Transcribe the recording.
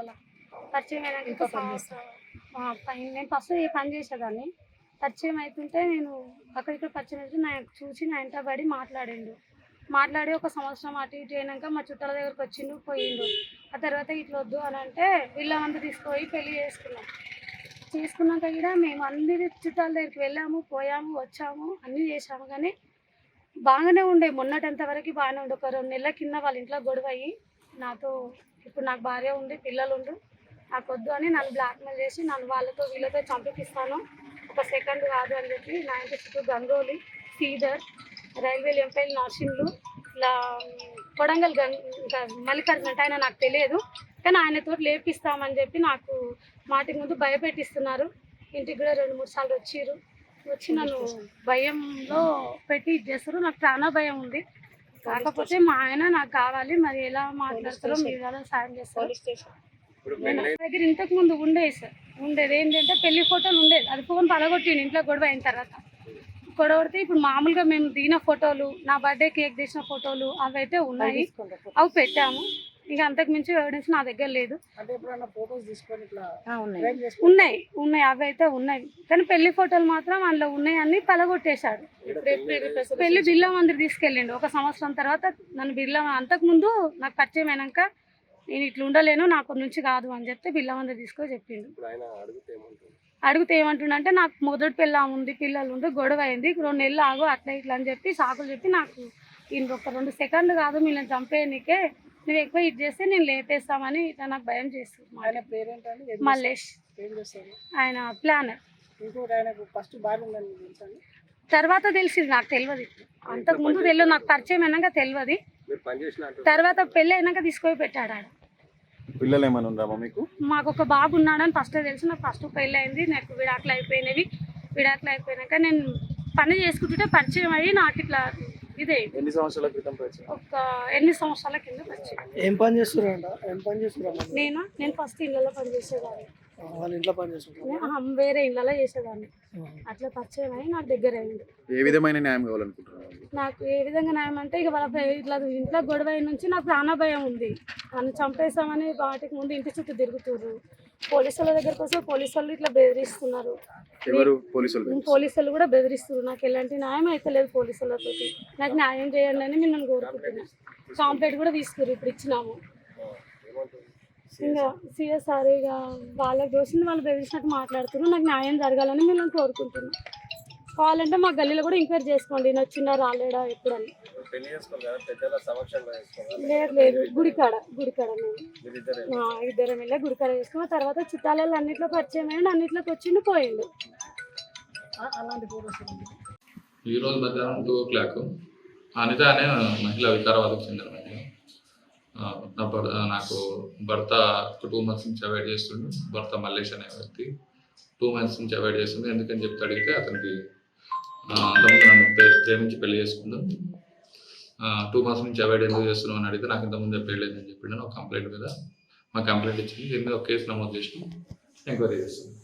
లోపల పరిచయం అయినాక నేను ఫస్ట్ ఏ పని చేసేదాన్ని. పరిచయం అవుతుంటే నేను అక్కడిక్కడ పరిచయం అయితే నాకు చూసి నా వెంట పడి మాట్లాడి ఒక సంవత్సరం అటు ఇటు అయినాక మా చుట్టాల దగ్గరకు వచ్చిండు పోయిండు. ఆ తర్వాత ఇట్లా వద్దు అని అంటే వీళ్ళంతా తీసుకుపోయి పెళ్లి చేసుకున్నాక కూడా మేము అందరి చుట్టాల దగ్గరికి వెళ్ళాము, పోయాము, వచ్చాము, అన్నీ చేసాము. కానీ బాగానే ఉండే, మొన్నటంత వరకు బాగానే ఉండే. ఒక 2 నెలల కింద వాళ్ళ ఇంట్లో గొడవ అయ్యి నాతో, ఇప్పుడు నాకు భార్య ఉంది, పిల్లలు ఉండు, నాకు వద్దు అని నన్ను బ్లాక్మెయిల్ చేసి నన్ను వీళ్ళతో చంపిస్తాను, ఒక సెకండ్ కాదు అని చెప్పి నా ఇంటి చుట్టూ గంగోలి, సీదర్, రైల్వే ఎంపైల్, నర్సింగ్లు, ఇలా కొడంగల్ ఇంకా మల్లికార్జున అంటే ఆయన నాకు తెలియదు, కానీ ఆయనతో లేపిస్తామని చెప్పి నాకు మాటికి ముందు భయపెట్టిస్తున్నారు. ఇంటికి కూడా 2-3 సార్లు వచ్చి నన్ను భయంలో పెట్టి చేస్తారు. నాకు ప్రాణ భయం ఉంది. కాకపోతే మా ఆయన నాకు కావాలి, మరి ఎలా మాట్లాడతారో మీరు ఎలా సాయం చేస్తారు. నా దగ్గర ఇంతకు ముందు ఉండేది ఏంటంటే పెళ్లి ఫోటోలు ఉండేది, అది ఫోన్ పలగొట్టిండు ఇంట్లో గొడవ అయిన తర్వాత. గొడవడితే ఇప్పుడు మామూలుగా మేము దిగిన ఫోటోలు, నా బర్త్డే కేక్ తీసిన ఫోటోలు అవి అయితే ఉన్నాయి, అవి పెట్టాము. ఇక అంతకు మించి ఎవిడెన్స్ నా దగ్గర లేదు. ఉన్నాయి అవి అయితే ఉన్నాయి, కానీ పెళ్లి ఫోటోలు మాత్రం అందులో ఉన్నాయి అన్ని పలగొట్టేశాడు. పెళ్లి బిర్లా మందిర్ తీసుకెళ్ళిండు. 1 సంవత్సరం తర్వాత నన్ను అంతకుముందు నాకు పరిచయం అయినాక నేను ఇట్లా ఉండలేను, నాకు నుంచి కాదు అని చెప్తే బిర్లా మందిర్ తీసుకొని చెప్పిండు. అడిగితే ఏమంటుండంటే నాకు మొదటి పెళ్ళాం ఉంది, పిల్లలు ఉంది, గొడవ అయింది, 2 నెలలు ఆగు అట్లా ఇట్లా అని చెప్పి సాకులు చెప్పి నాకు ఒక 2 సెకండ్లు కాదు మీరు చంపేయనికే, నువ్వు ఎక్కువ ఇది చేస్తే నేను లేపేస్తామని ఇట్లా నాకు భయం చేస్తుంది. మల్లేష్ ఆయన ప్లానర్. తర్వాత తెలిసింది, నాకు తెలియదు, అంతకు ముందు తెలియదు, నాకు పరిచయం అయినాక తెలియదు. తర్వాత పెళ్ళి అయినాక తీసుకొని పెట్టాడు ఆడ. పిల్లలు ఏమైనా ఉన్నారా మీకు? మాకు ఒక బాబు ఉన్నాడని ఫస్ట్ తెలుసు. నాకు ఫస్ట్ పెళ్ళి అయింది, నాకు విడాకులు అయిపోయినాక నేను పని చేసుకుంటుంటే పరిచయం అయ్యి నాకు ఇట్లా ఇదే. ఎన్ని సంవత్సరాల క్రితం పరిచయం? ఒక 8 సంవత్సరాల కింద పరిచయం. ఏం పని చేస్తున్నారు? నేను ఫస్ట్ ఇళ్ళలో పని చేసేదాన్ని, వాళ్ళ ఇంట్లో పని చేస్తున్నారు, వేరే ఇళ్ళలో చేసేదాన్ని. అట్లా పరిచయం అయ్యి నాకు దగ్గర అయింది. ఏ విధమైన న్యాయం కావాలనుకుంటున్నారు? నాకు ఏ విధంగా న్యాయం అంటే ఇక వాళ్ళ ఇట్లా ఇంట్లో గొడవ నుంచి నాకు ప్రాణ భయం ఉంది. నన్ను చంపేస్తామని వాటికి ముందు ఇంటి చుట్టూ తిరుగుతున్నారు. పోలీసుల దగ్గరకు వస్తే పోలీసు వాళ్ళు ఇట్లా బెదిరిస్తున్నారు. పోలీసులు కూడా బెదిరిస్తున్నారు. నాకు ఎలాంటి న్యాయం అయితే లేదు పోలీసులతో. నాకు న్యాయం చేయండి అని మిమ్మల్ని కోరుకుంటున్నాను. కాంప్లైంట్ కూడా తీసుకురు, ఇప్పుడు ఇచ్చినాము. ఇంకా సిఎస్ఆర్ ఇక వాళ్ళకి దోషింది వాళ్ళు బెదిరించినట్టు మాట్లాడుతున్నారు. నాకు న్యాయం జరగాలని మిమ్మల్ని కోరుకుంటున్నాను. కావాలంటే మా గల్లీలో కూడా ఎంక్వైరీ చేసుకోండి, నేను వచ్చినా రాలేడా ఎప్పుడని. లేదు గుడికాడ మేము ఇద్దరం వెళ్ళి గుడికాడ చేసుకున్న తర్వాత చుట్టాలలో అన్నిట్లో పరిచయం అయ్యండి, అన్నిట్లోకి వచ్చిండు పోయిండు. ఈరోజు మధ్యాహ్నం 2 o'clock అనిత అనే మహిళ వికారాబాద్కు చెందిన మహిళ నాకు భర్త 2 months నుంచి అవాయిడ్ చేస్తుండు. భర్త మల్లేష్ అనే వ్యక్తి 2 months నుంచి అవాయిడ్ చేస్తుండే. ఎందుకని చెప్తే అడిగితే అతనికి అంతకుముందు నన్ను ప్రేమించి పెళ్లి చేసుకుందాం, 2 months నుంచి అవాయిడ్ ఎందుకు చేస్తున్నాం అని అడిగితే నాకు ఇంతకుముందే పెళ్ళలేదని చెప్పిండు. ఒక కంప్లైంట్ మీద మా కంప్లైంట్ ఇచ్చింది. దీని మీద ఒక కేసు నమోదు చేసి ఎంక్వైరీ చేస్తుంది.